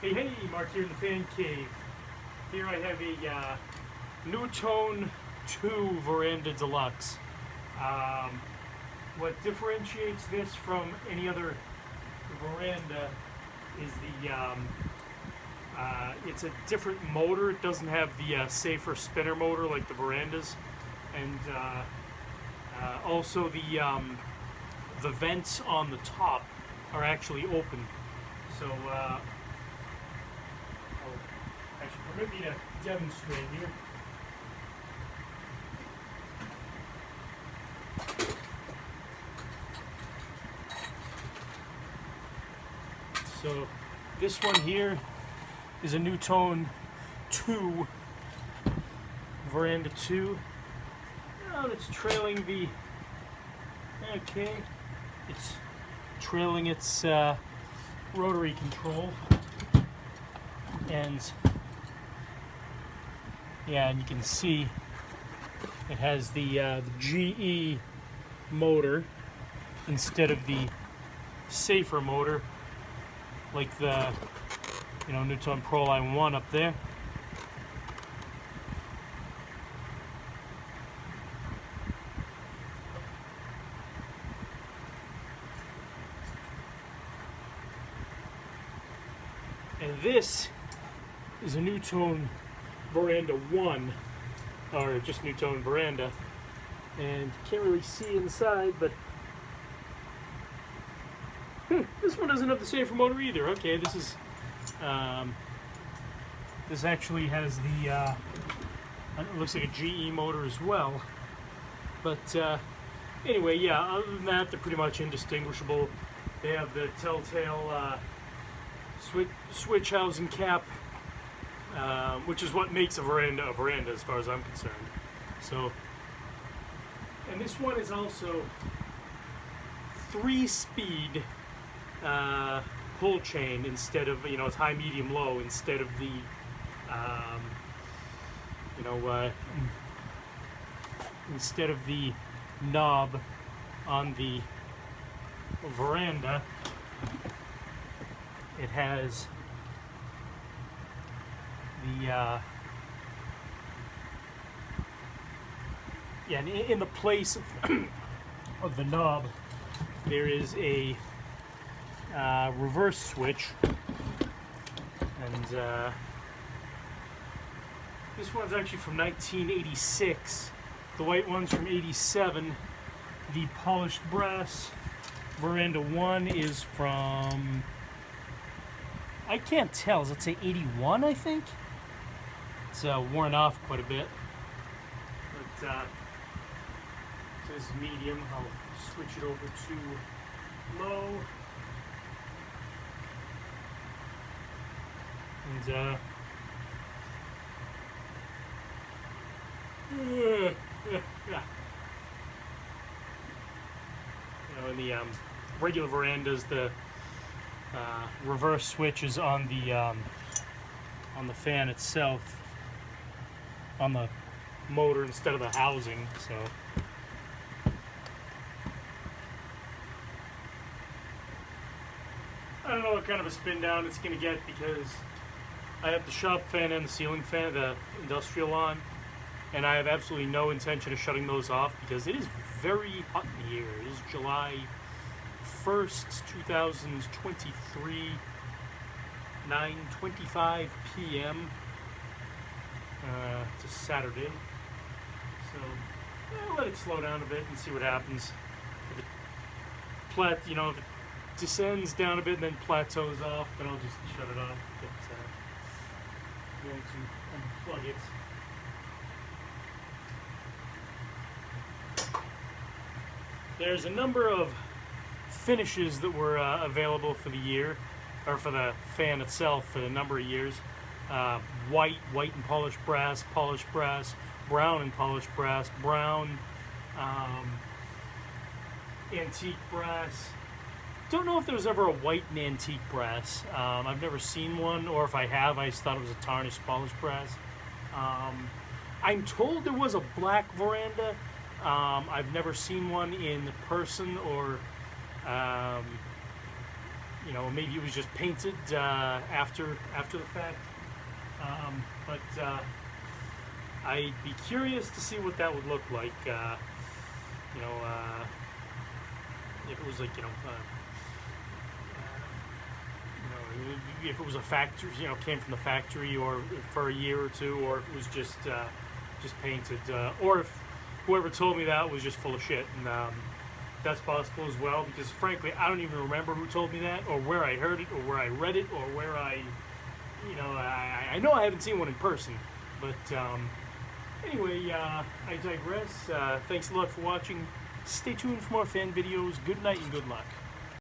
Hey, Mark here in the Fan Cave. Here I have a NuTone 2 Verandah Deluxe. What differentiates this from any other veranda is it's a different motor. It doesn't have the safer spinner motor like the verandas, and also the vents on the top are actually open. So actually, permit me to demonstrate here. So this one here is a NuTone 2 Verandah 2. And it's trailing it's trailing its rotary control. And yeah, and you can see it has the GE motor instead of the safer motor like the NuTone Pro Line 1 up there. And this is a NuTone Verandah 1, or just NuTone Verandah. And you can't really see inside, but this one doesn't have the safer motor either. Okay, this is this actually has the it looks like a GE motor as well. But anyway, yeah, other than that, they're pretty much indistinguishable. They have the telltale switch housing cap, which is what makes a veranda as far as I'm concerned. So, and this one is also 3-speed pull chain instead of, it's high, medium, low instead of the instead of the knob on the veranda. It has the in the place of the knob there is a reverse switch, and this one's actually from 1986. The white one's from 87. The polished brass Verandah 1 is from, I can't tell, does it say 81, I think? It's worn off quite a bit. But so this is medium. I'll switch it over to low. And in the regular verandas, the reverse switch is on the fan itself, on the motor instead of the housing. So I don't know what kind of a spin down it's going to get, because I have the shop fan and the ceiling fan, the industrial on, and I have absolutely no intention of shutting those off because it is very hot in here. It is July 1st, 2023, 9:25 p.m. It's a Saturday, so I'll let it slow down a bit and see what happens. If it descends down a bit and then plateaus off, then I'll just shut it off. But I'm going to unplug it. There's a number of finishes that were available for the year, or for the fan itself, for a number of years. White and polished brass, brown and polished brass, brown, antique brass. Don't know if there was ever a white and antique brass. I've never seen one, or if I have, I just thought it was a tarnished polished brass. I'm told there was a black veranda. I've never seen one in person or you know, maybe it was just painted after the fact. But I'd be curious to see what that would look like. You know, if it was like, you know, if it was a factory, you know, came from the factory, or for a year or two, or if it was just painted, or if whoever told me that was just full of shit. And that's possible as well, because frankly, I don't even remember who told me that, or where I heard it, or where I read it, or where you know, I know I haven't seen one in person. But anyway, I digress. Thanks a lot for watching. Stay tuned for more fan videos. Good night and good luck.